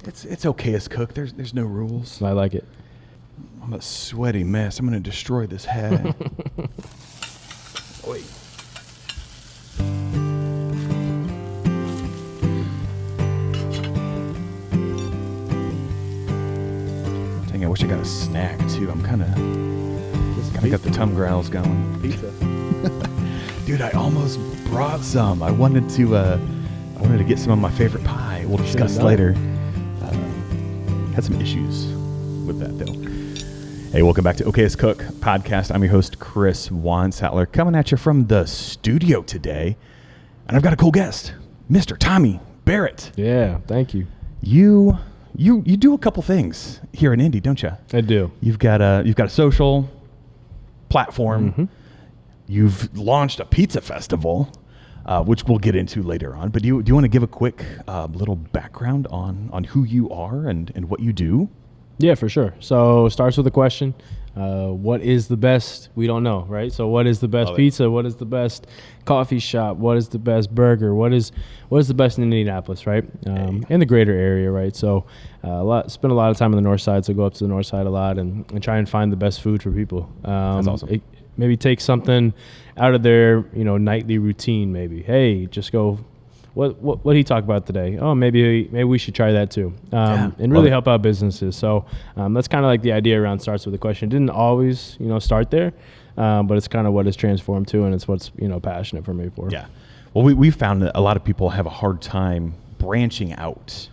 It's Okayest Cook. There's no rules. I like it. I'm a sweaty mess. I'm going to destroy this hat. Wait. Dang, I wish I got a snack too. I'm kind of got the tongue growls going. Pizza. Dude, I almost brought some. I wanted to get some of my favorite pie. We'll discuss later. Had some issues with that though. Hey, welcome back to Okayest Cook podcast. I'm your host, Chris Whonsetler, coming at you from the studio today. And I've got a cool guest, Mr. Tommy Barrett. Yeah, thank you. You do a couple things here in Indy, don't you? I do. You've got a social platform. Mm-hmm. You've launched a pizza festival, which we'll get into later on. But do you want to give a quick little background on who you are and what you do? Yeah, for sure. So starts with a question. What is the best? We don't know, right? So what is the best pizza? What is the best coffee shop? What is the best burger? What is the best in Indianapolis, right? In the greater area, right? So spend a lot of time on the north side, so go up to the north side a lot and try and find the best food for people. That's awesome. Maybe take something out of their nightly routine. Maybe, hey, just go. What did he talk about today? Oh, maybe we should try that too, and really help out businesses. So that's kind of like the idea around starts with a question. It didn't always start there, but it's kind of what it's transformed to, and it's what's passionate for me for. Yeah, well, we've found that a lot of people have a hard time branching out.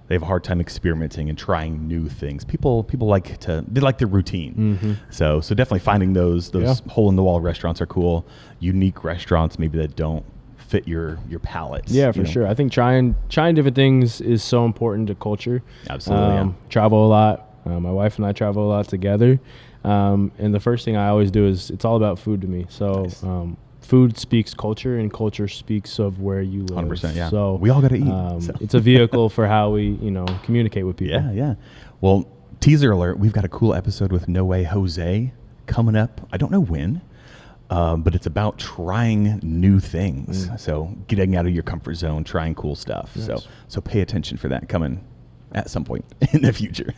They have a hard time experimenting and trying new things. People like their routine. Mm-hmm. So definitely finding those hole in the wall restaurants are cool. Unique restaurants maybe that don't fit your palate. Yeah, for sure. I think trying different things is so important to culture. Absolutely. Travel a lot. My wife and I travel a lot together. And the first thing I always do is it's all about food to me. So nice. Food speaks culture, and culture speaks of where you live. 100%. Yeah. So we all got to eat. It's a vehicle for how we communicate with people. Yeah. Well, teaser alert. We've got a cool episode with No Way Jose coming up. I don't know when. But it's about trying new things. So getting out of your comfort zone, trying cool stuff. Nice. So pay attention for that coming at some point in the future.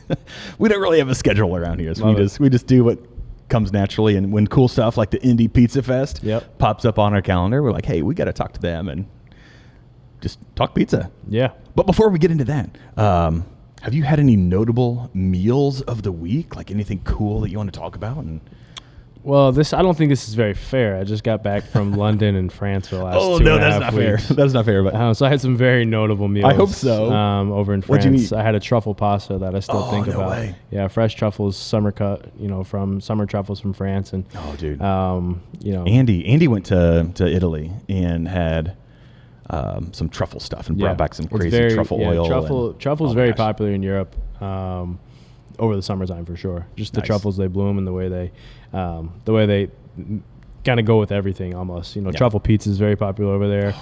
We don't really have a schedule around here, so we just do what comes naturally. And when cool stuff like the Indy Pizza Fest pops up on our calendar, we're like, hey, we got to talk to them and just talk pizza. Yeah. But before we get into that, have you had any notable meals of the week? Like anything cool that you want to talk about? Well, I don't think this is very fair. I just got back from London and France for the last 2.5 weeks. That's not fair. That's not fair. But so I had some very notable meals. I hope so. Over in France. What'd you eat? I had a truffle pasta that I still think about. Way. Yeah, fresh truffles, summer cut, from summer truffles from France, and dude. Andy went to Italy and had some truffle stuff and brought back some crazy truffle oil. Truffle's very popular in Europe. Over the summertime for sure. Just the truffles, they bloom, and the way they kind of go with everything almost. Truffle pizza is very popular over there.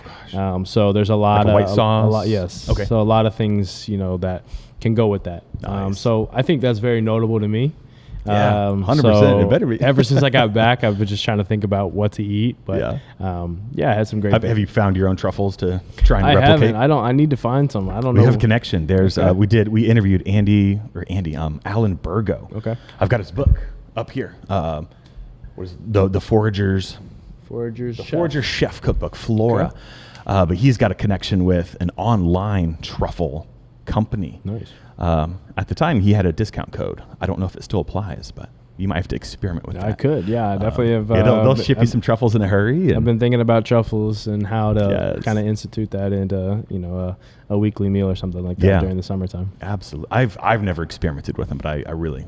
So there's a lot of white sauce. A lot, yes. Okay. So a lot of things that can go with that. Nice. So I think that's very notable to me. Yeah, 100%. It better be. Ever since I got back, I've been just trying to think about what to eat. But I had some great. Have you found your own truffles to try and replicate? I haven't. I need to find some. I don't know. We have a connection. There's we interviewed Alan Burgo. Okay. I've got his book up here. What is it? The Forager's Chef Cookbook, Flora. Okay. But he's got a connection with an online truffle company. Nice. At the time, he had a discount code. I don't know if it still applies, but you might have to experiment with that. I could, I definitely have. They'll ship you some truffles in a hurry. I've been thinking about truffles and how to kind of institute that into a weekly meal or something like that during the summertime. Absolutely, I've never experimented with them, but I really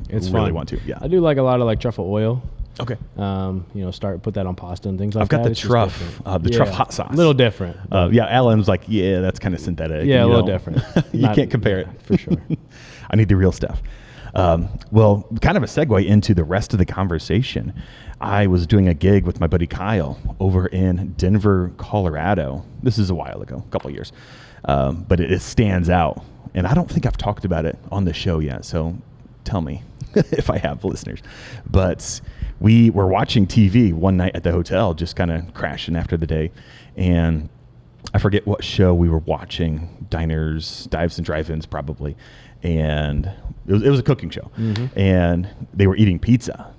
want to. Yeah, I do like a lot of truffle oil. Okay. Put that on pasta and things like that. I've got the truff hot sauce. A little different. Alan's like, that's kind of synthetic. Yeah, a little different. You can't compare it. For sure. I need the real stuff. Well, kind of a segue into the rest of the conversation. I was doing a gig with my buddy Kyle over in Denver, Colorado. This is a while ago, a couple of years. But it stands out. And I don't think I've talked about it on the show yet. So tell me if I have listeners. But we were watching TV one night at the hotel, just kind of crashing after the day. And I forget what show we were watching, Diners, Dives and Drive-Ins probably, and it was a cooking show, and they were eating pizza,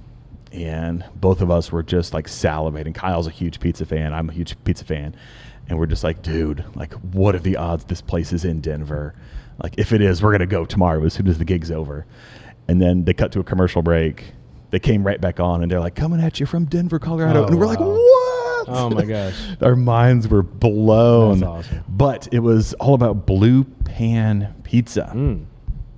and both of us were just like salivating. Kyle's a huge pizza fan. I'm a huge pizza fan, and we're just like, dude, like, what are the odds this place is in Denver? Like, if it is, we're gonna go tomorrow as soon as the gig's over. And then they cut to a commercial break. They came right back on, and they're like, coming at you from Denver, Colorado. And we're like, what? Oh, my gosh. Our minds were blown. That's awesome. But it was all about Blue Pan Pizza.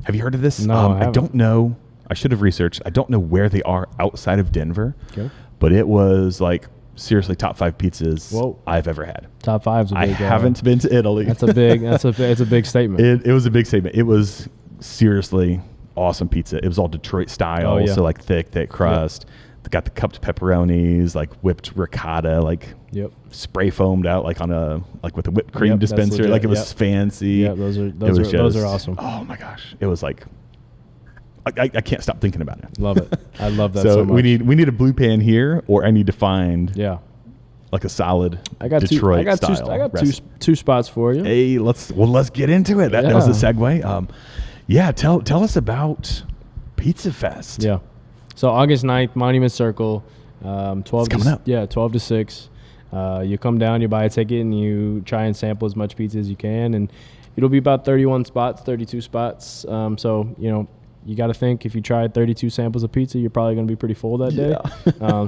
Have you heard of this? No, I don't know. I should have researched. I don't know where they are outside of Denver. Okay. But it was like, seriously, top 5 pizzas I've ever had. Top 5's a big. I haven't been to Italy. It's a big statement. It was a big statement. It was seriously awesome pizza. It was all Detroit style, so like thick crust. They got the cupped pepperonis, like whipped ricotta, like spray foamed out, like on a with a whipped cream dispenser. Like it was fancy. Yeah, those are awesome. Oh my gosh, it was like I can't stop thinking about it. Love it. I love that so much. we need a Blue Pan here, or I need to find like a solid Detroit style. I got two spots for you. Hey, let's get into it. That was the segue. Tell us about Pizza Fest. Yeah. So August 9th, Monument Circle, 12 to 6. You come down, you buy a ticket, and you try and sample as much pizza as you can. And it'll be about 31 spots, 32 spots. So, you got to think if you tried 32 samples of pizza, you're probably going to be pretty full that day.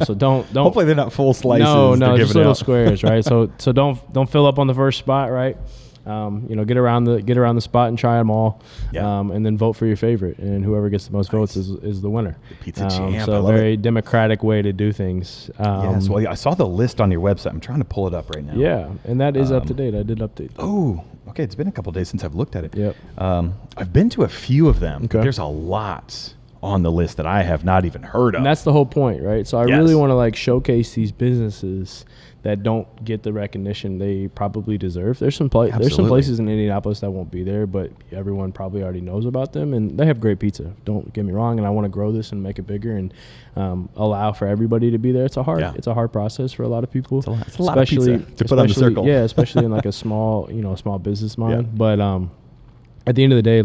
So don't. Hopefully they're not full slices. No, just little squares, right? So don't fill up on the first spot, right? Get around the spot and try them all, and then vote for your favorite, and whoever gets the most votes is the winner. The pizza champ. So very democratic way to do things. Well, I saw the list on your website. I'm trying to pull it up right now. Yeah, and that is up to date. I did update. Oh, okay. It's been a couple days since I've looked at it. Yep. I've been to a few of them. Okay. But there's a lot on the list that I have not even heard of. And that's the whole point, right? So I really want to showcase these businesses that don't get the recognition they probably deserve. There's some places in Indianapolis that won't be there, but everyone probably already knows about them, and they have great pizza. Don't get me wrong, and I want to grow this and make it bigger and allow for everybody to be there. It's a hard process for a lot of people. It's a lot of pizza to put on the circle. Yeah, especially in like a small business mind. Yeah. But at the end of the day,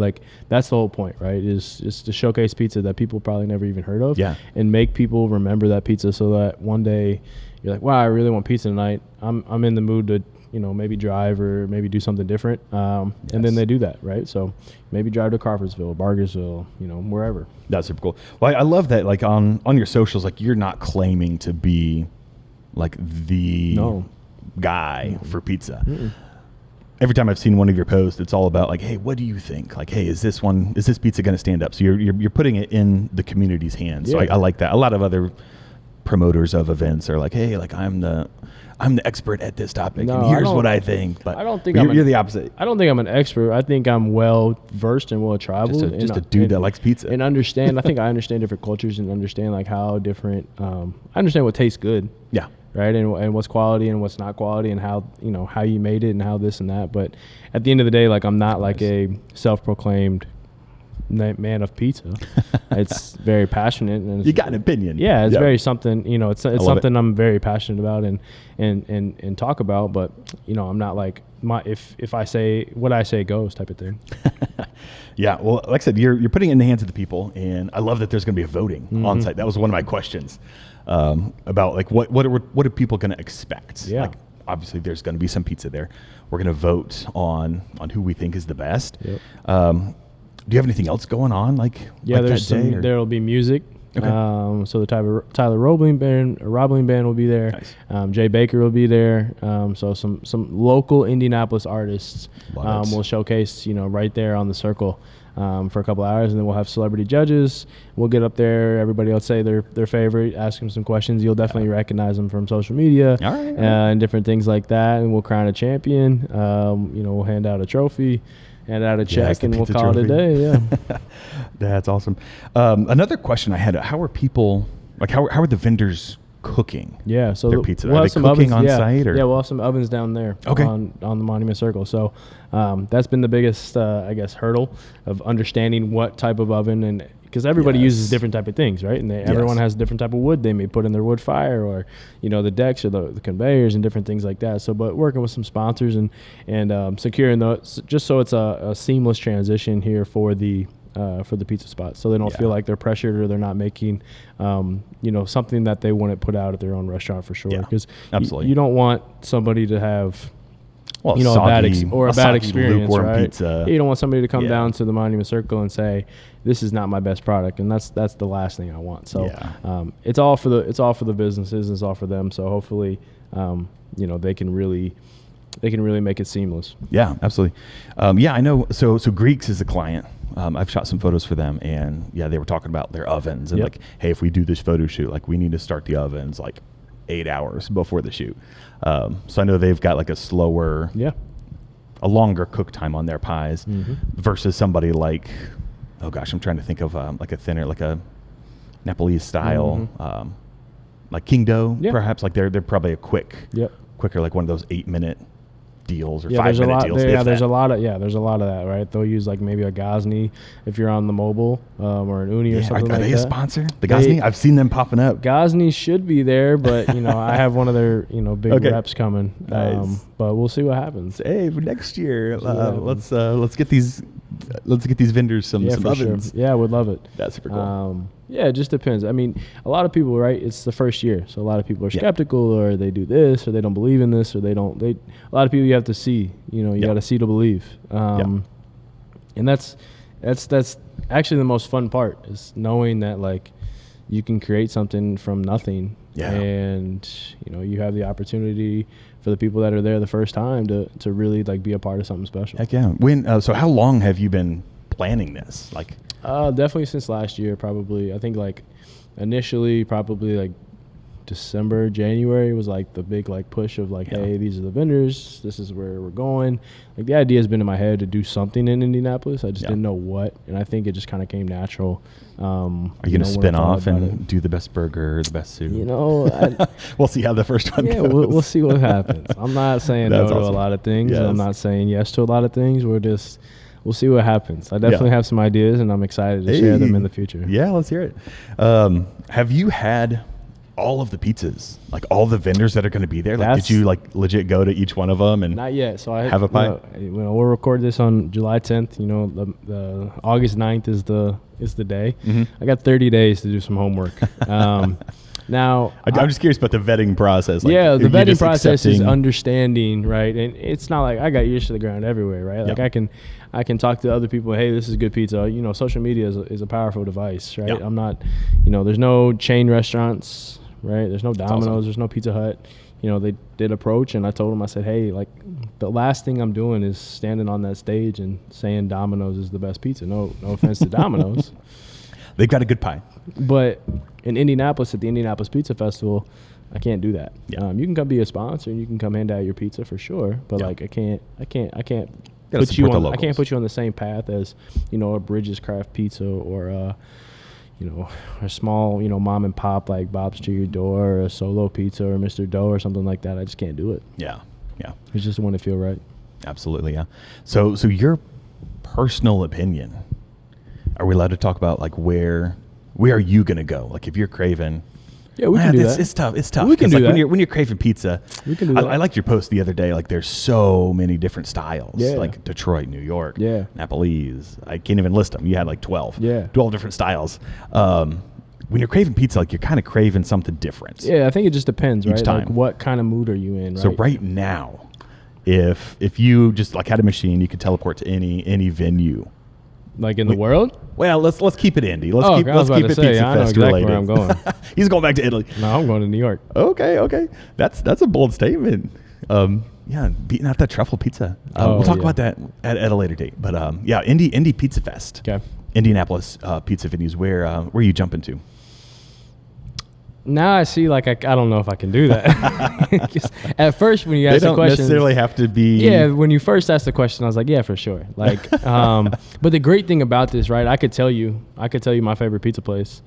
that's the whole point, right? Is just to showcase pizza that people probably never even heard of, and make people remember that pizza so that one day you're like, wow, I really want pizza tonight. I'm in the mood to, maybe drive or maybe do something different. And then they do that, right? So maybe drive to Crawfordsville, Bargersville, wherever. That's super cool. Well, I love that, on your socials, you're not claiming to be the guy for pizza. Mm-mm. Every time I've seen one of your posts, it's all about hey, what do you think? Hey, is this pizza going to stand up? So you're putting it in the community's hands. So I like that. A lot of other promoters of events are hey, I'm the expert at this topic, and here's what I think. But I don't think you're the opposite. I don't think I'm an expert. I think I'm well versed and well traveled. Just a dude that likes pizza and understand. I think I understand different cultures and understand how different. I understand what tastes good. Yeah. Right, and what's quality and what's not quality, and how how you made it and how this and that. But at the end of the day, I'm not a self-proclaimed man of pizza. It's very passionate, and you got an opinion. Yeah, it's very something. It's something I'm very passionate about and talk about. But I'm not if I say what I say goes type of thing. Yeah, well, like I said, you're putting it in the hands of the people, and I love that there's going to be a voting on site. That was one of my questions. About what are people going to expect? Yeah. Obviously there's going to be some pizza there. We're going to vote on who we think is the best. Yep. Do you have anything else going on? There'll be music. Okay. So the Tyler Roebling band will be there. Nice. Jay Baker will be there. So some local Indianapolis artists will showcase right there on the circle. For a couple hours, and then we'll have celebrity judges. We'll get up there. Everybody will say their favorite, ask them some questions. You'll definitely recognize them from social media and different things like that. And we'll crown a champion. We'll hand out a trophy, hand out a check, and we'll call it a day. Yeah, that's awesome. Another question I had: how are people how are the vendors cooking? Yeah, so their pizza. We'll are have they some cooking ovens, on site? Or? Yeah, we'll have some ovens down there. Okay. on the Monument Circle. So that's been the biggest, hurdle of understanding what type of oven, and because everybody Yes. uses different type of things, right? And everyone has a different type of wood they may put in their wood fire, or the decks or the conveyors and different things like that. So, but working with some sponsors and securing those, just so it's a seamless transition here for the pizza spots, so they don't feel like they're pressured or they're not making something that they wouldn't put out at their own restaurant for sure. Because absolutely, you don't want somebody to have a soggy, bad experience, right? Pizza. You don't want somebody to come down to the Monument Circle and say, "This is not my best product," and that's the last thing I want. So it's all for the businesses, it's all for them. So hopefully, they can really make it seamless. Yeah, absolutely. I know. So Greeks is a client. I've shot some photos for them, and they were talking about their ovens and like, hey, if we do this photo shoot, like we need to start the ovens like 8 hours before the shoot. So I know they've got like a longer cook time on their pies versus somebody like, oh gosh, I'm trying to think of like a thinner, like a Nepalese style, like King Dough, perhaps. Like they're probably a quicker, like one of those 8-minute deals or 5-minute deals. There's a lot of that, right? They'll use like maybe a Ghazni if you're on the mobile, or an Uni or something like that. Are they a sponsor? The Ghazni? I've seen them popping up. Ghazni should be there, but I have one of their big reps coming. Nice. But we'll see what happens. Hey, for next year, let's get these vendors some ovens. Sure. Yeah, I would love it. That's super cool. It just depends. I mean, a lot of people, right? It's the first year, so a lot of people are skeptical, or they do this, or they don't believe in this, or they don't. A lot of people you have to see. You got to see to believe. And that's actually the most fun part, is knowing that like you can create something from nothing, and you have the opportunity for the people that are there the first time to really like be a part of something special. Heck yeah. When so how long have you been planning this? Like definitely since last year, probably. I think like initially probably like December, January was like the big like push of like, hey, these are the vendors, this is where we're going. Like the idea has been in my head to do something in Indianapolis. I just didn't know what, and I think it just kind of came natural. Are you gonna spin off and do the best burger, the best soup? We'll see how the first one goes. We'll see what happens. I'm not saying no to a lot of things. Yes. I'm not saying yes to a lot of things. We'll see what happens. I definitely have some ideas, and I'm excited to share them in the future. Yeah, let's hear it. Have you had all of the pizzas, like all the vendors that are going to be there? Like, did you like legit go to each one of them and not yet? So I have a pie. We'll record this on July 10th. The August 9th is the day. I got 30 days to do some homework. Now, I'm just curious about the vetting process. Like, the vetting process is understanding, right? And it's not like I got ears to the ground everywhere, right? Like I can talk to other people. Hey, this is good pizza. Social media is a powerful device, right? I'm not, there's no chain restaurants, right? There's no Domino's, there's no Pizza Hut. They did approach, and I told them, I said, hey, like the last thing I'm doing is standing on that stage and saying Domino's is the best pizza. No offense to Domino's. They've got a good pie. But in Indianapolis, at the Indianapolis Pizza Festival, I can't do that. You can come be a sponsor, and you can come hand out your pizza for sure. But like I can't put you on. I can't put you on the same path as a Bridges Craft Pizza or a small mom and pop like Bob's to Your Door, or a Solo Pizza or Mr. Dough or something like that. I just can't do it. Yeah. It's just want to feel right. Absolutely, yeah. So your personal opinion. Are we allowed to talk about like where are you gonna go? Like if you're craving, we can do that. It's tough. We can do that when you're craving pizza. We can do that. I liked your post the other day. Like there's so many different styles. Like Detroit, New York, Nepalese. I can't even list them. You had like 12. 12 different styles. When you're craving pizza, like you're kind of craving something different. I think it just depends, right? Each time. Like what kind of mood are you in? Right? So right now, if you just like had a machine, you could teleport to any venue. Like in the world? Well, let's keep it Indy. Let's keep it Pizza Fest related. Where I'm going. He's going back to Italy. No, I'm going to New York. Okay. That's a bold statement. Beating out that truffle pizza. We'll talk about that at a later date. But Indy Pizza Fest. Okay. Indianapolis pizza venues. Where are you jumping to? Now I see, like, I don't know if I can do that. At first, when you asked the question, they don't necessarily have to be. Yeah, when you first asked the question, I was like, yeah, for sure. Like, but the great thing about this, right? I could tell you my favorite pizza place,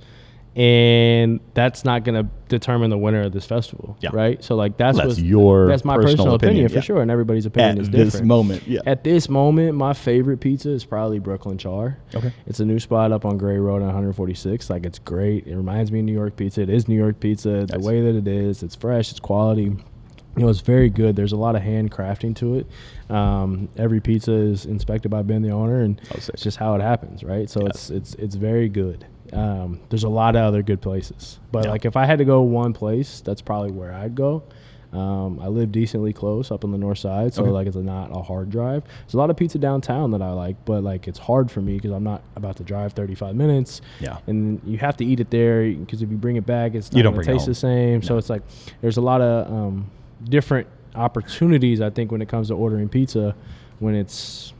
and that's not going to determine the winner of this festival, right? So like that's my personal opinion for sure, and everybody's opinion is different. At this moment, At this moment, my favorite pizza is probably Brooklyn Char. Okay. It's a new spot up on Gray Road on 146. Like, it's great. It reminds me of New York pizza. It is New York pizza. The way that it is, it's fresh, it's quality. It's very good. There's a lot of hand crafting to it. Every pizza is inspected by Ben, the owner, and it's just how it happens, right? So it's very good. There's a lot of other good places, but like if I had to go one place, that's probably where I'd go. I live decently close up on the north side, so like it's not a hard drive. There's a lot of pizza downtown that I like, but like it's hard for me because I'm not about to drive 35 minutes. And you have to eat it there because if you bring it back, it's not going to taste the same. So it's like there's a lot of different opportunities, I think, when it comes to ordering pizza when it's,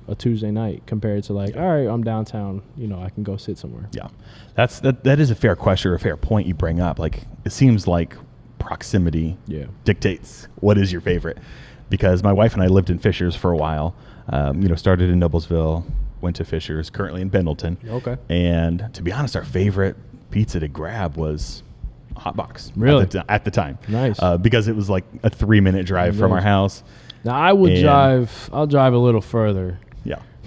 a Tuesday night compared to like, all right, I'm downtown, I can go sit somewhere. That is a fair question or a fair point you bring up. Like, it seems like proximity dictates what is your favorite, because my wife and I lived in Fishers for a while. Started in Noblesville, went to Fishers, currently in Pendleton. And to be honest, our favorite pizza to grab was Hotbox. Really? At the time. Nice. Because it was like a 3-minute drive from our house. Now I'll drive a little further.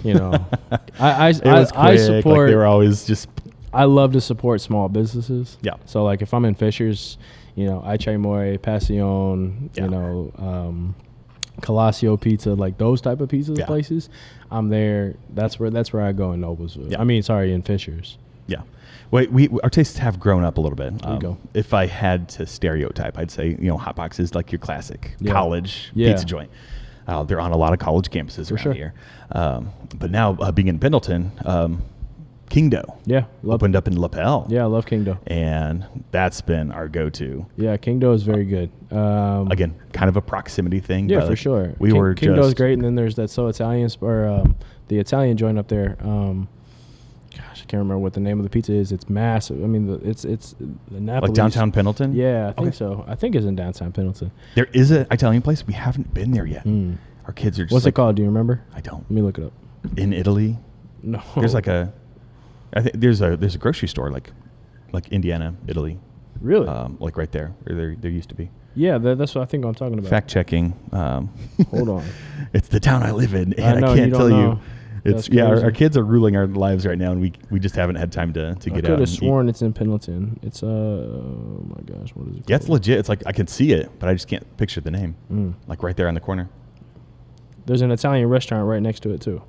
I support. Like, they were always just. I love to support small businesses. So like if I'm in Fishers, Aiche More, Passion, Colassio Pizza, like those type of pizza places, I'm there. That's where I go in Noblesville. In Fishers. Our tastes have grown up a little bit. There you go. If I had to stereotype, I'd say Hotbox is like your classic college pizza joint. They're on a lot of college campuses around here. But now being in Pendleton, Kingdo opened up in LaPel. I love Kingdo. And that's been our go-to. Kingdo is very good. Again, kind of a proximity thing. Yeah, for sure. Kingdo is great, and then there's that So Italian, the Italian joint up there. I can't remember what the name of the pizza is. It's massive. I mean, it's the Napoli. Like downtown Pendleton? Yeah, I think so. I think it's in downtown Pendleton. There is an Italian place. We haven't been there yet. Our kids are just What's it called? Do you remember? I don't. Let me look it up. In Italy? No. There's I think there's a grocery store like Indiana, Italy. Really? Like right there. Or there used to be. Yeah, that's what I think I'm talking about. Fact checking. Hold on. It's the town I live in, and I can't tell you. It's our kids are ruling our lives right now, and we just haven't had time to get out. I could have sworn it's in Pendleton. It's oh my gosh, what is it called? Yeah, it's legit. It's like I can see it, but I just can't picture the name. Like right there on the corner. There's an Italian restaurant right next to it too.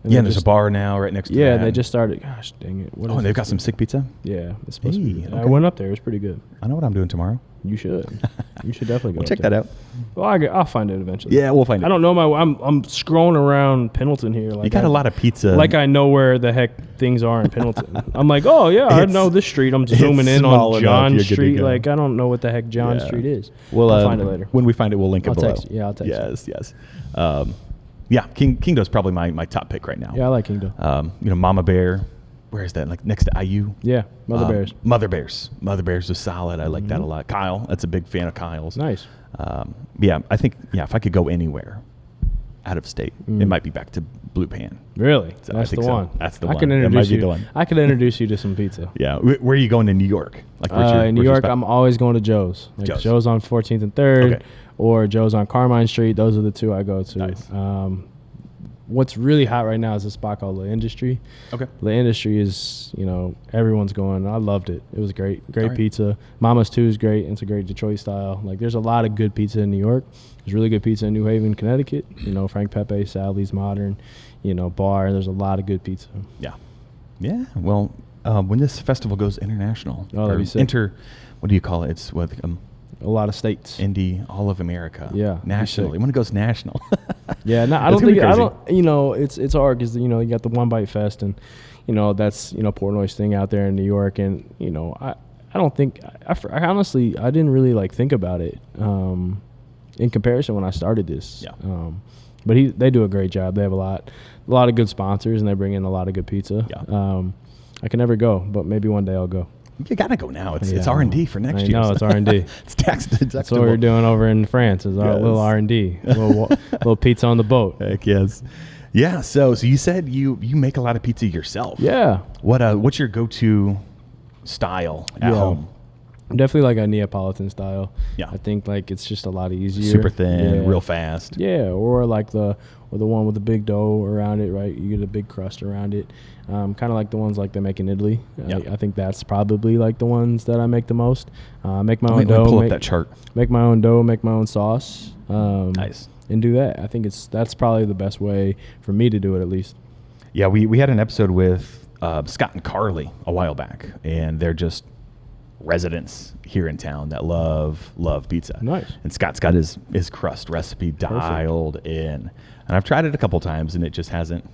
And there's a bar now right next to it. Yeah, they just started. Gosh, dang it! And they've got some sick pizza. Yeah, it's supposed to be. I went up there. It was pretty good. I know what I'm doing tomorrow. You should. You should definitely go. We'll check that out. Well, I'll find it eventually. Yeah, we'll find it. I don't know I'm scrolling around Pendleton here. Like you got a lot of pizza. Like I know where the heck things are in Pendleton. I'm like, oh yeah, I know this street. I'm zooming in on John Street. Like I don't know what the heck John Street is. I'll find it later. When we find it, we'll link it below. Text you. Yeah, I'll text you. Yes. Kingdo's probably my top pick right now. Yeah, I like Kingdo. Mama Bear. Where is that? Like next to IU? Yeah, Mother Bears. Mother Bears is solid. I like that a lot. Kyle, that's a big fan of Kyle's. Nice. I think if I could go anywhere out of state, it might be back to Blue Pan. Really? So that's the one. That's the one. I can introduce you to some pizza. Yeah. Where are you going in New York? Like in New York, I'm always going to Joe's. Like Joe's on 14th and 3rd, or Joe's on Carmine Street. Those are the two I go to. Nice. What's really hot right now is a spot called The Industry. The Industry is, everyone's going. I loved it. It was great pizza. Mama's Too is great. It's a great Detroit style. Like there's a lot of good pizza in New York. There's really good pizza in New Haven, Connecticut. Frank Pepe, Sally's Modern, Bar. There's a lot of good pizza. Yeah. Well, when this festival goes international, that'd be sick. What do you call it? It's what a lot of states. Indy, all of America. Yeah. Nationally. When it goes national. Yeah, no, I don't think it's hard because you got the One Bite Fest and that's Portnoy's thing out there in New York, and I don't think I honestly I didn't really like think about it in comparison when I started this. But they do a great job. They have a lot of good sponsors, and they bring in a lot of good pizza. I can never go, but maybe one day I'll go. You gotta go now. It's R&D for next year. No, it's R&D. It's tax deductible. That's what we're doing over in France. Is our little R&D, little pizza on the boat. Heck yes. Yeah. So you said you make a lot of pizza yourself. Yeah. What's your go-to style at home. Definitely like a Neapolitan style. Yeah. I think like it's just a lot easier. Super thin, real fast. Yeah, or like the one with the big dough around it, right? You get a big crust around it. Kind of like the ones like they make in Italy. I think that's probably like the ones that I make the most. Make my own dough. Pull up that chart. Make my own dough. Make my own sauce. Nice. And do that. I think that's probably the best way for me to do it, at least. Yeah, we had an episode with Scott and Karlee a while back, and they're just residents here in town that love pizza. Nice. And Scott's got his crust recipe dialed in, and I've tried it a couple times, and it just hasn't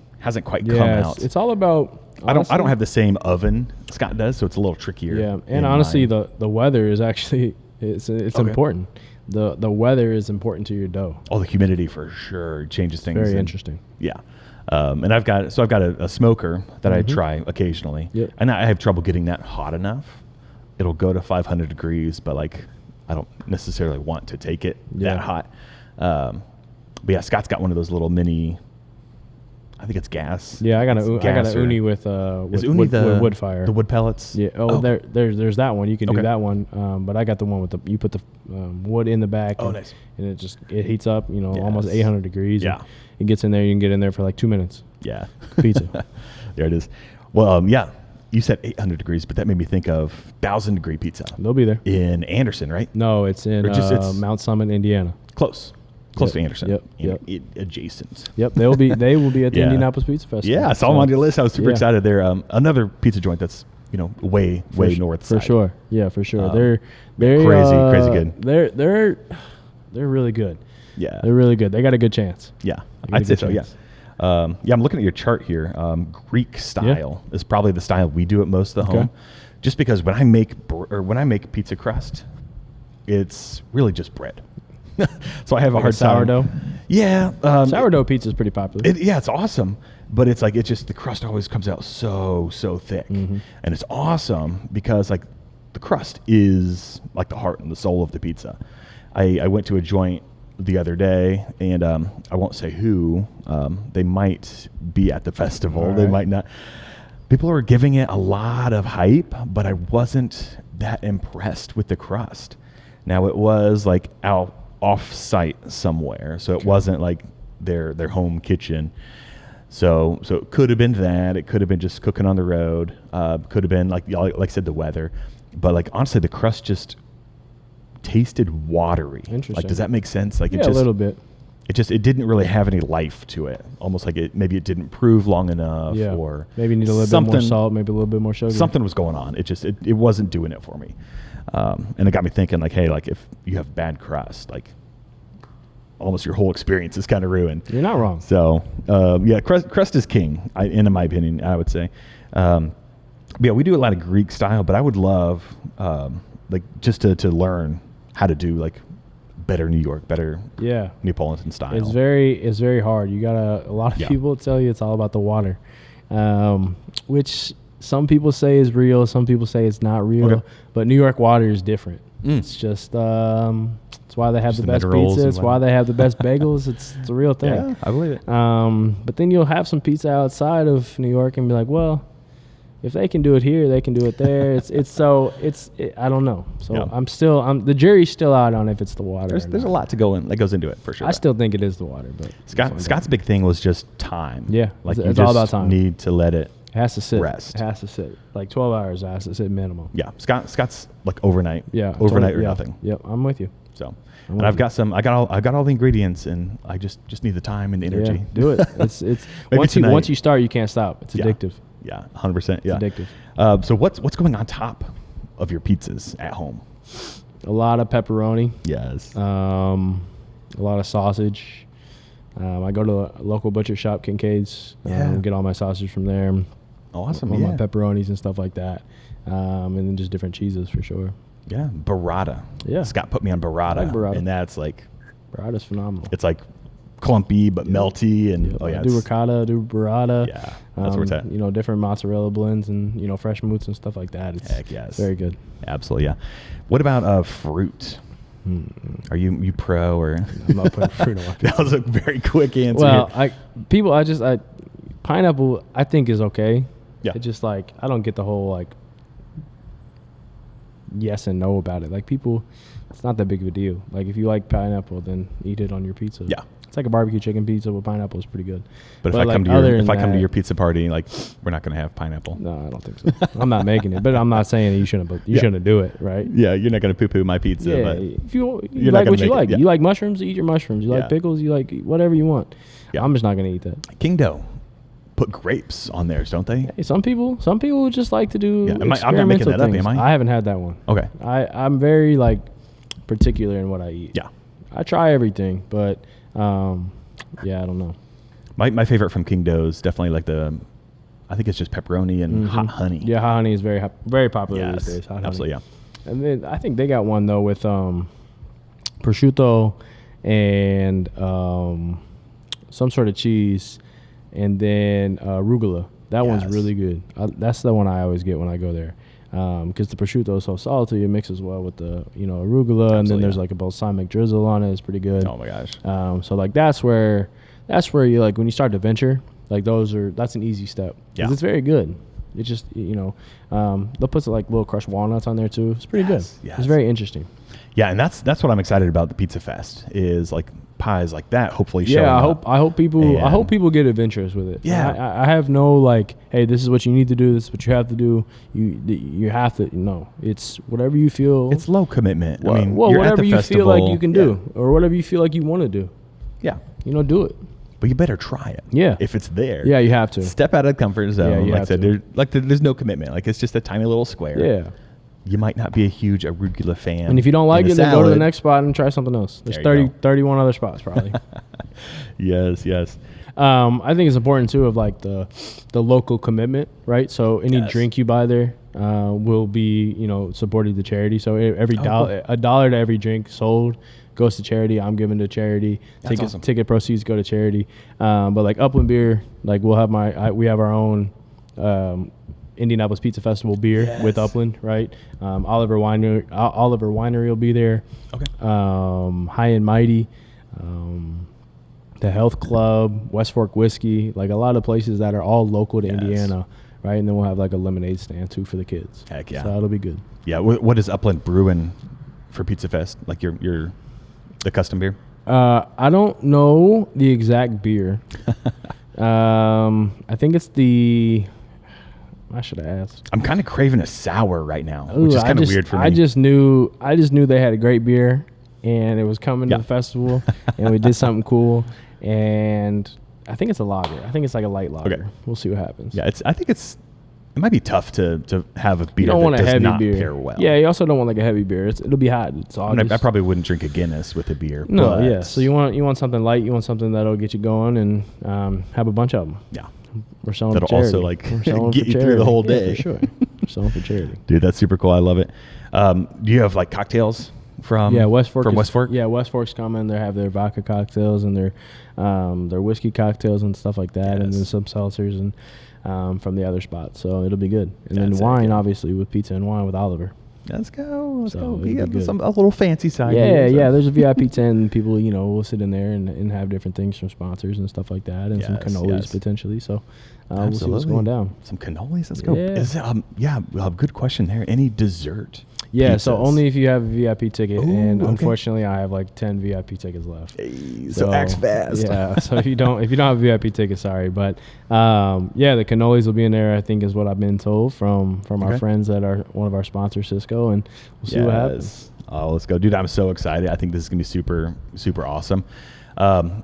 quite come out. It's all about. Honestly, I don't have the same oven Scott does, so it's a little trickier. Yeah, and honestly, the weather is actually it's important. The weather is important to your dough. Oh, the humidity for sure changes things. Very interesting. Yeah. And I've got a smoker that I try occasionally, and I have trouble getting that hot enough. It'll go to 500 degrees, but like I don't necessarily want to take it that hot. But yeah, Scott's got one of those little mini. I think it's gas. Yeah, I got a uni with wood fire. The wood pellets. Yeah. There's that one. You can do that one. But I got the one with you put the wood in the back. Oh, nice. And it heats up. Almost 800 degrees. Yeah. It gets in there. You can get in there for like 2 minutes. Yeah. Pizza. There it is. Well, yeah. You said 800 degrees, but that made me think of 1,000-degree pizza. They'll be there In Anderson, right? No, it's in Mount Summit, Indiana. Close to Anderson. Yep. Adjacent. Yep. They will be at the Indianapolis Pizza Festival. Yeah, I saw them on your list. I was super excited. They're another pizza joint that's way north side. For sure. Yeah, for sure. They're crazy good. They're really good. Yeah, they're really good. They got a good chance. Yeah, I'd say so. Yeah. I'm looking at your chart here. Greek style is probably the style we do at most of the home, just because when I make pizza crust, it's really just bread. So I have a hard time. Sourdough. Yeah, sourdough pizza is pretty popular. It's awesome, but it's like the crust always comes out so thick, and it's awesome because like the crust is like the heart and the soul of the pizza. I went to a joint the other day, and I won't say who. They might be at the festival. Right. They might not. People were giving it a lot of hype, but I wasn't that impressed with the crust. Now it was like off-site somewhere, so it wasn't like their home kitchen. So it could have been that. It could have been just cooking on the road. Could have been like I said, the weather. But like honestly, the crust just tasted watery. Interesting. Like, does that make sense? Like, a little bit. It didn't really have any life to it. Almost like maybe it didn't prove long enough, or maybe need a little bit more salt, maybe a little bit more sugar. Something was going on. It wasn't doing it for me, and it got me thinking like, hey, like if you have bad crust, like almost your whole experience is kind of ruined. You're not wrong. So crust is king, in my opinion. I would say. Yeah, we do a lot of Greek style, but I would love like just to learn how to do like better Neapolitan style. It's very hard. You got a lot of people tell you it's all about the water, which some people say is real, some people say it's not real. But New York water is different. It's just it's why they have the best pizza. It's why they have the best bagels. It's a real thing. Yeah, I believe it. But then you'll have some pizza outside of New York and be like, well, if they can do it here, they can do it there. I don't know. So the jury's still out on if it's the water. There's a lot that goes into it for sure. I still think it is the water, but Scott's big thing was just time. Yeah, like it's all about time. Need to let it. It has to sit. Rest. It has to sit. Like 12 hours. It has to sit minimum. Yeah, Scott's like overnight. Yeah, overnight or nothing. Yep, I'm with you. So, and I've got all the ingredients, and I just need the time and the energy. Yeah, do it. It's once you start, you can't stop. It's addictive. Yeah, 100%. Yeah, it's addictive. So what's going on top of your pizzas at home? A lot of pepperoni. Yes. A lot of sausage. I go to a local butcher shop, Kincaid's. Get all my sausage from there. Awesome. All my pepperonis and stuff like that. And then just different cheeses for sure. Yeah, burrata. Yeah. Scott put me on burrata. I like burrata. And that's like... Burrata's phenomenal. It's like clumpy but melty, and do ricotta, do burrata. Yeah, that's where it's at. Different mozzarella blends and fresh mousse and stuff like that. Heck yes, very good. Absolutely, yeah. What about fruit? Are you pro or? I'm not putting fruit on my pizza. That was a very quick answer. Well, pineapple I think is okay. Yeah, it's just like I don't get the whole like yes and no about it. Like people, it's not that big of a deal. Like if you like pineapple, then eat it on your pizza. Yeah. It's like a barbecue chicken pizza with pineapple is pretty good. But if I come to your pizza party, like we're not going to have pineapple. No, I don't think so. I'm not making it, but I'm not saying you shouldn't. But you shouldn't do it, right? Yeah, you're not going to poo-poo my pizza. Yeah, but if you like what you like. You like mushrooms, eat your mushrooms. You like pickles, you like whatever you want. Yeah. I'm just not going to eat that. King Dough put grapes on theirs, don't they? Hey, some people just like to do experimental I'm not making that things. up, am I? I haven't had that one. Okay. I'm very like particular in what I eat. Yeah. I try everything, but yeah, I don't know. My favorite from King Dough is definitely like I think it's just pepperoni and hot honey. Yeah, hot honey is very popular these days. Hot absolutely, honey. Yeah. And then I think they got one though with prosciutto and some sort of cheese, and then arugula. That one's really good. That's the one I always get when I go there, because the prosciutto is so salty. It mixes well with the arugula, and then there's like a balsamic drizzle on it. It's pretty good. Oh my gosh. So like that's where you like when you start to venture, like that's an easy step because it's very good. It's just they'll put like little crushed walnuts on there too. It's pretty good. Yes. It's very interesting. Yeah, and that's what I'm excited about the Pizza Fest is like pies like that. Hopefully, I hope people get adventurous with it. Yeah, I have no like, hey, this is what you need to do. This is what you have to do. You have to. No, it's whatever you feel. It's low commitment. Whatever you feel like you can do, or whatever you feel like you want to do. Yeah, do it. But you better try it. Yeah. If it's there. Yeah, you have to. Step out of the comfort zone. Yeah, like I said, there's no commitment. Like it's just a tiny little square. Yeah. You might not be a huge arugula fan. And if you don't like it, then go to the next spot and try something else. There's 31 other spots probably. Yes. I think it's important too of like the local commitment, right? So any drink you buy there will be, supported to charity. So every $1 to every drink sold goes to charity. I'm giving to charity. Awesome. Ticket proceeds go to charity. But like Upland beer, like we have our own Indianapolis Pizza Festival beer with Upland, right? Oliver Winery will be there. Okay. High and Mighty, the Health Club, West Fork Whiskey, like a lot of places that are all local to Indiana, right? And then we'll have like a lemonade stand too for the kids. Heck yeah. So that'll be good. Yeah. What is Upland brewing for Pizza Fest? Like your the custom beer? I don't know the exact beer. I think it's I should have asked. I'm kind of craving a sour right now, which is kind of weird for me. I just knew they had a great beer, and it was coming to the festival, and we did something cool, and I think it's a lager. I think it's like a light lager. Okay. We'll see what happens. Yeah, I think it might be tough to have a beer that does not beer. pair well. Yeah, you also don't want like a heavy beer. It'll be hot. It's August. I probably wouldn't drink a Guinness with a beer. No, yeah. So you want something light. You want something that'll get you going, and have a bunch of them. Yeah. We're selling that'll for charity. also like get you through the whole day. Yeah, for sure. We're selling for charity. Dude, that's super cool. I love it. Do you have like cocktails from West Fork? West Fork? Yeah, West Fork's coming. They have their vodka cocktails and their whiskey cocktails and stuff like that, and then some seltzers and from the other spots. So it'll be good. And then wine, obviously, with pizza and wine with Oliver. Let's go. Let's go. We got a little fancy side. Yeah. There's a VIP tent. People, will sit in there and have different things from sponsors and stuff like that, and some cannolis potentially. So we'll see what's going down. Some cannolis. Let's go. Good question there. Any dessert? Yeah. Pizzas? So only if you have a VIP ticket, unfortunately, I have like 10 VIP tickets left. Hey, so acts fast. Yeah. So if you don't have a VIP ticket, sorry, but the cannolis will be in there. I think is what I've been told from our friends that are one of our sponsors, Cisco, and we'll see what happens. Oh, let's go, dude! I'm so excited. I think this is gonna be super, super awesome.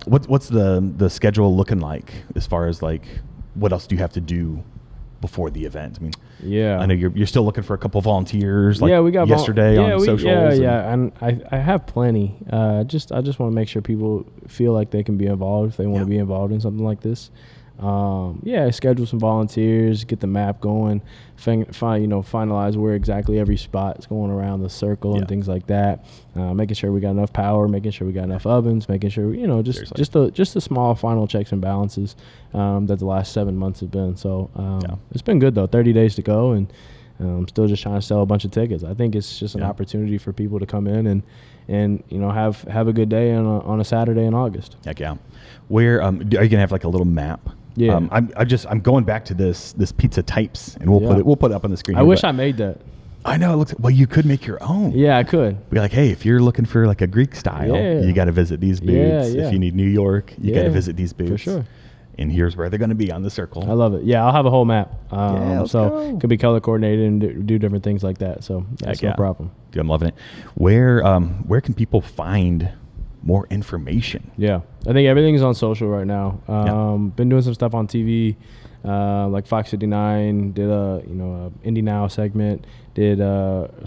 What's the schedule looking like as far as like what else do you have to do before the event? I mean, I know you're still looking for a couple volunteers. Like we got yesterday on socials. And I have plenty. I just want to make sure people feel like they can be involved if they want to be involved in something like this. Schedule some volunteers, get the map going, finalize where exactly every spot is going around the circle and things like that. Making sure we got enough power, making sure we got enough ovens, making sure just the small final checks and balances that the last 7 months have been. So it's been good though. 30 days to go, and still just trying to sell a bunch of tickets. I think it's just an opportunity for people to come in and have a good day on a Saturday in August. Heck yeah. Where are you gonna have like a little map? Yeah. I'm going back to this pizza types, and we'll put it up on the screen. I wish I made that. I know. It looks well. You could make your own. Yeah, I could. Be like, hey, if you're looking for like a Greek style, Yeah. you got to visit these booths. Yeah. If you need New York, you got to visit these booths. For sure. And here's where they're going to be on the circle. I love it. Yeah, I'll have a whole map. Let's so go. it could be color coordinated and do different things like that. So that's no problem. Dude, I'm loving it. Where can people find more information? Yeah, I think everything's on social right now. Been doing some stuff on TV, like Fox 59, did a Indy Now segment, did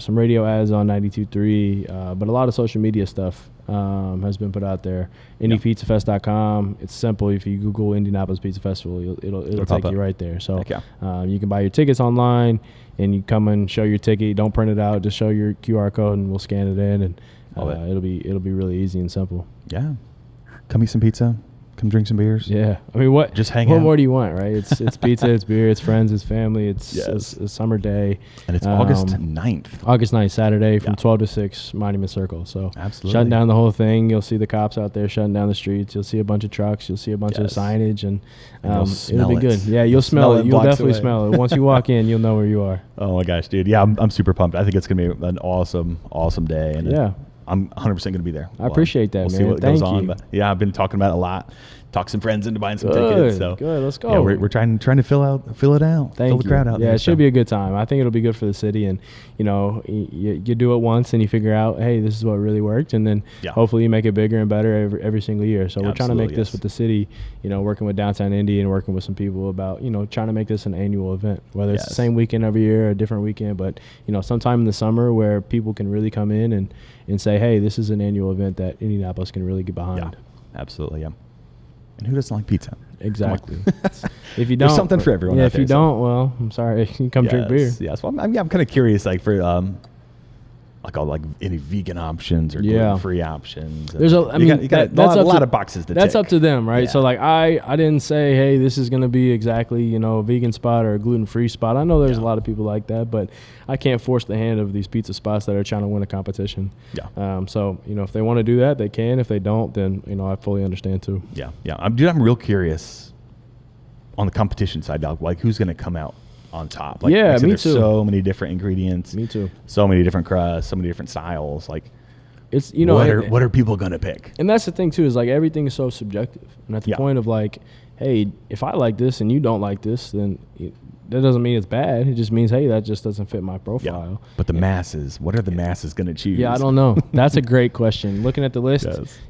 some radio ads on 92.3, but a lot of social media stuff has been put out there. IndyPizzaFest.com. It's simple. If you Google Indianapolis Pizza Festival, it'll take you right there. So you can buy your tickets online, and you come and show your ticket. Don't print it out. Just show your QR code, and we'll scan it in, and it'll be really easy and simple. Yeah, come eat some pizza. Come drink some beers. Yeah, I mean, what out. more do you want, right? It's pizza, it's beer, it's friends, it's family, it's a summer day. And it's August 9th. August 9th, Saturday from 12 to 6, Monument Circle. So absolutely shutting down the whole thing. You'll see the cops out there shutting down the streets. You'll see a bunch of trucks. You'll see a bunch of signage, and it'll be good. Yeah, you'll smell it. You'll definitely smell it. Once you walk in, you'll know where you are. Oh my gosh, dude. Yeah, I'm super pumped. I think it's going to be an awesome day. And I'm 100% going to be see what goes on. But yeah, I've been talking about it a lot. Talk some friends into buying some tickets. So good, let's go. Yeah, we're trying to fill it out, fill the crowd out. Yeah, there, it should be a good time. I think it'll be good for the city, and you do it once and you figure out, hey, this is what really worked, and then hopefully you make it bigger and better every single year. So we're trying to make this with the city, working with downtown Indy and working with some people about trying to make this an annual event, whether it's the same weekend every year or a different weekend, but sometime in the summer where people can really come in and say, hey, this is an annual event that Indianapolis can really get behind. Yeah, absolutely, yeah. And who doesn't like pizza? Exactly. If you don't, there's something for everyone. Yeah, if you don't, well, I'm sorry. You can come drink beer. Yes. Well, I'm kind of curious, like for any vegan options or gluten-free options. There's a lot of boxes to tick. That's up to them, right? Yeah. So like I didn't say, hey, this is going to be exactly a vegan spot or a gluten-free spot. I know there's a lot of people like that, but I can't force the hand of these pizza spots that are trying to win a competition. Yeah. So if they want to do that, they can. If they don't, then I fully understand too. Yeah. Yeah. I'm real curious on the competition side, dog. Like who's going to come out on top? Like, me too. There's so many different ingredients. Me too. So many different crusts, so many different styles. Like, it's what are people gonna pick? And that's the thing too, is like everything is so subjective. And at the point of like, hey, if I like this and you don't like this, then that doesn't mean it's bad. It just means, hey, that just doesn't fit my profile. Yeah. But the masses, what are the masses going to choose? Yeah, I don't know. That's a great question. Looking at the list,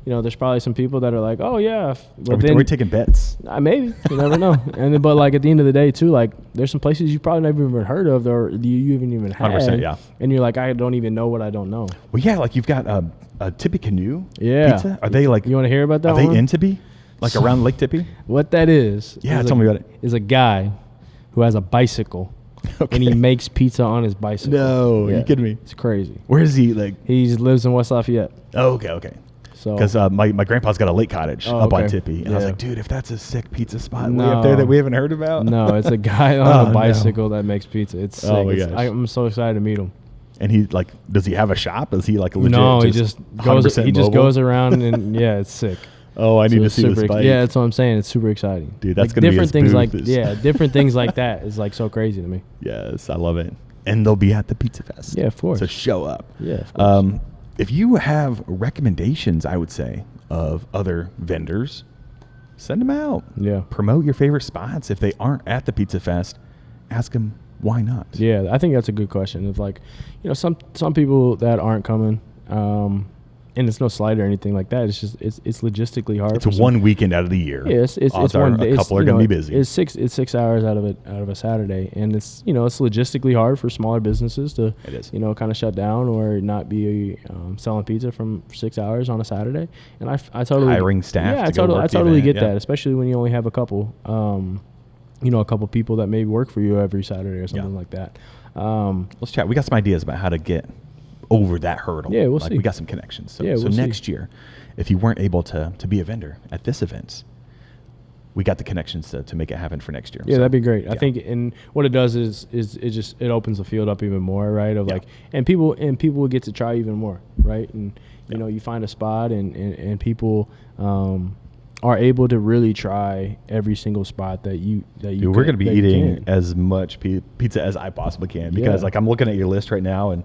there's probably some people that are like, oh, yeah. But are we taking bets? Maybe. You never know. But like at the end of the day, too, like there's some places you probably never even heard of or you haven't even had. 100%, yeah. And you're like, I don't even know what I don't know. Well, yeah, like you've got a Tippecanoe pizza. Are they like... You want to hear about that one? Are they in Tippy? Like around Lake Tippy? What that is... Yeah, tell me about it. Is a guy who has a bicycle. Okay. And he makes pizza on his bicycle. No, you kidding me? It's crazy. Where is he? Like he lives in West Lafayette. Oh, okay. So because my grandpa's got a lake cottage up on Tippy, and I was like, dude, if that's a sick pizza spot way up there that we haven't heard about. No, it's a guy on a bicycle that makes pizza. It's sick. Oh my gosh. I'm so excited to meet him. And he does he have a shop? Is he like legit? No, he just goes. He just goes around and it's sick. Oh, I need to see this bike. Yeah, that's what I'm saying. It's super exciting. Dude, that's going to be different things like different things like that is like so crazy to me. Yes, I love it. And they'll be at the Pizza Fest. Yeah, of course. So show up. Yeah, of course. If you have recommendations, I would say, of other vendors, send them out. Yeah. Promote your favorite spots. If they aren't at the Pizza Fest, ask them why not. Yeah, I think that's a good question. Of like, some people that aren't coming, and it's no slight or anything like that. It's just it's logistically hard. It's one weekend out of the year. Yeah, it's one day. A couple are going to be busy. It's 6 hours out of a Saturday, and it's it's logistically hard for smaller businesses to kind of shut down or not be selling pizza from 6 hours on a Saturday. And I totally hiring staff. Yeah, I totally get that, especially when you only have a couple. A couple people that maybe work for you every Saturday or something like that. Let's chat. We got some ideas about how to get over that hurdle. Yeah, we'll see. We got some connections. So next year, if you weren't able to be a vendor at this event, we got the connections to make it happen for next year. Yeah, that'd be great. I think, and what it does is it opens the field up even more, right? And people will get to try even more, right? And you find a spot and people are able to really try every single spot that you Dude, we're going to be eating as much pizza as I possibly can because like I'm looking at your list right now, and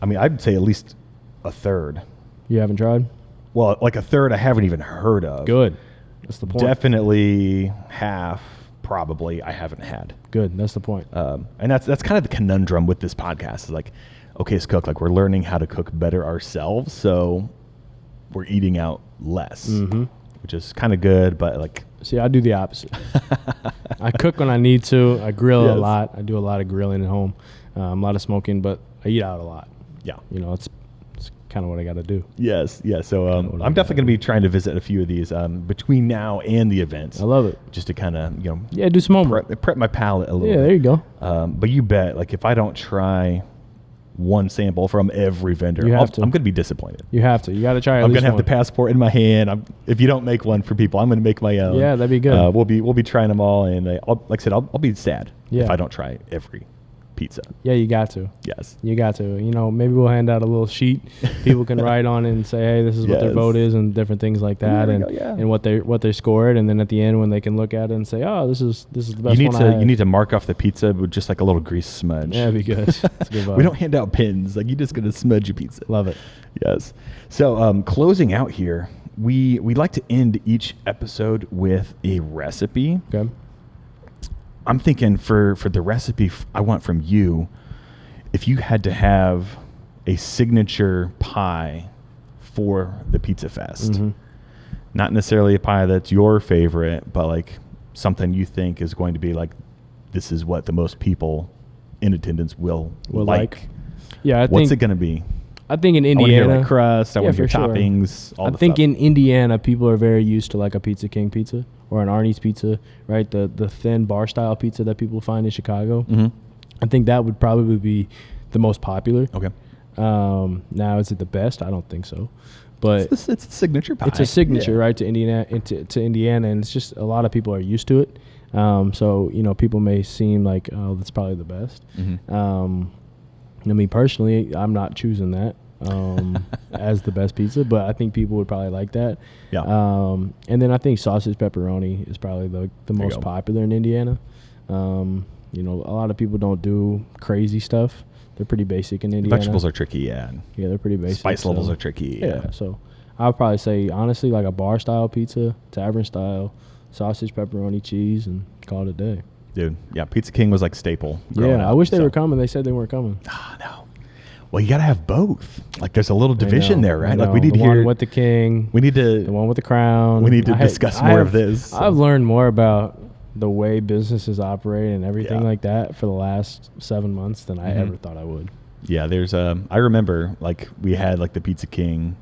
I mean I'd say at least a third. You haven't tried? Well, like a third I haven't even heard of. Good. That's the point. Definitely half probably I haven't had. Good. That's the point. And that's kind of the conundrum with this podcast is like, Okayest Cook, like we're learning how to cook better ourselves, so we're eating out less, which is kind of good, but like... See, I do the opposite. I cook when I need to. I grill a lot. I do a lot of grilling at home, a lot of smoking, but I eat out a lot. Yeah. You know, it's kind of what I got to do. Yes, yeah. So I'm definitely going to be trying to visit a few of these between now and the events. I love it. Just to kind of, do some homework. Prep my palate a little bit. Yeah, there you go. But you bet, like if I don't try one sample from every vendor, I'm going to be disappointed. You have to. You got to try at I'm least going to have the passport in my hand. If you don't make one for people, I'm going to make my own. Yeah, that'd be good. We'll be trying them all, and like I said, I'll be sad if I don't try every pizza. Yeah, you got to. Yes. You got to. Maybe we'll hand out a little sheet people can write on and say, hey, this is what their vote is and different things like that and what they scored, and then at the end when they can look at it and say, oh, this is the best one. You need to mark off the pizza with just like a little grease smudge. Yeah, that'd be good. That's a good vibe. We don't hand out pins. Like you're just going to smudge your pizza. Love it. Yes. So closing out here, we like to end each episode with a recipe. Okay. I'm thinking for the recipe I want from you, if you had to have a signature pie for the Pizza Fest, not necessarily a pie that's your favorite, but like something you think is going to be like, this is what the most people in attendance will like. Yeah, what's it going to be? I think in Indiana, I want to hear like Crust. I want to hear Toppings. I think in Indiana, people are very used to like a Pizza King pizza or an Arnie's pizza, right? The thin bar style pizza that people find in Chicago. I think that would probably be the most popular. Okay. Now, is it the best? I don't think so, but it's a signature pie. It's a signature, right? To Indiana, and it's just a lot of people are used to it. So people may seem like, oh, that's probably the best. Me personally, I'm not choosing that as the best pizza, but I think people would probably like that. Yeah. And then I think sausage pepperoni is probably the most popular in Indiana. A lot of people don't do crazy stuff. They're pretty basic in Indiana. Vegetables are tricky, yeah. Yeah, they're pretty basic. Spice levels are tricky. Yeah. So I would probably say, honestly, like a bar style pizza, tavern style, sausage, pepperoni, cheese, and call it a day. Dude, yeah, Pizza King was like staple. Yeah, I wish they were coming. They said they weren't coming. Oh, no. Well, you got to have both. Like, there's a little division there, right? Like, we need the to hear one with the king. We need to the one with the crown. We need to discuss more of this. I've learned more about the way businesses operate and everything like that for the last 7 months than I ever thought I would. Yeah, there's I remember like we had like the Pizza King,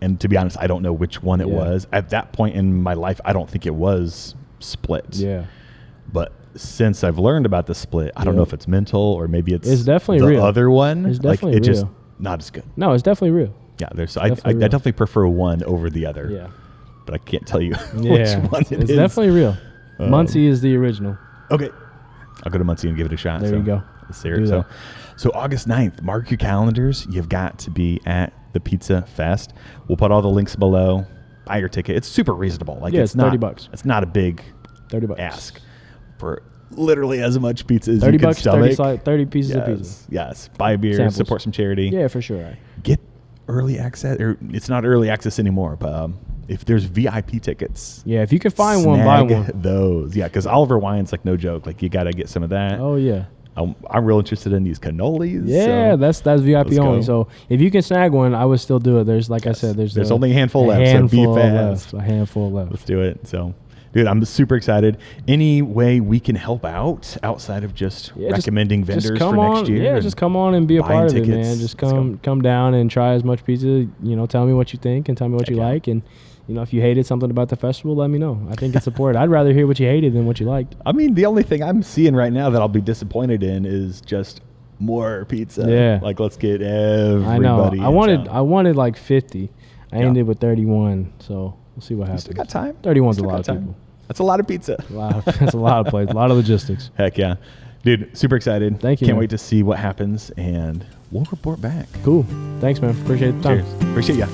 and to be honest, I don't know which one it was. At that point in my life, I don't think it was split. Yeah. But since I've learned about the split, I don't know if it's mental or maybe it's definitely the real. Other one. It's definitely it's real. Just not as good. No, it's definitely real. Yeah, I definitely prefer one over the other. Yeah. But I can't tell you which one it is. It's definitely real. Muncie is the original. Okay. I'll go to Muncie and give it a shot. There you go. So August 9th, mark your calendars. You've got to be at the Pizza Fest. We'll put all the links below. Buy your ticket. It's super reasonable. Like it's $30. It's not a big $30 ask for literally as much pizza as $30 you can stomach. 30 pieces of pizza. Yes. Buy a beer. Samples. Support some charity. Yeah, for sure. Get early access. Or it's not early access anymore, but if there's VIP tickets. Yeah, if you can find one, buy one. Those. Yeah, because Oliver Wine's like no joke. Like you got to get some of that. Oh, yeah. I'm real interested in these cannolis. Yeah, so that's VIP only. So if you can snag one, I would still do it. There's like I said, there's only a handful left. So be fast. A handful left. Let's do it. So, dude, I'm super excited. Any way we can help out outside of just recommending vendors for next year? Yeah, just come on and be a part of it, man. Just come down and try as much pizza. Tell me what you think and tell me what you like. And if you hated something about the festival, let me know. I think it's important. I'd rather hear what you hated than what you liked. I mean, the only thing I'm seeing right now that I'll be disappointed in is just more pizza. Yeah. Like, let's get everybody. I know. I wanted like 50. I ended with 31. So we'll see what happens. You still got time. 31's a lot of people. That's a lot of pizza. That's a lot of plates. A lot of logistics. Heck yeah. Dude, super excited. Thank you. Can't wait to see what happens, and we'll report back. Cool. Thanks, man. Appreciate the time. Cheers. Appreciate ya.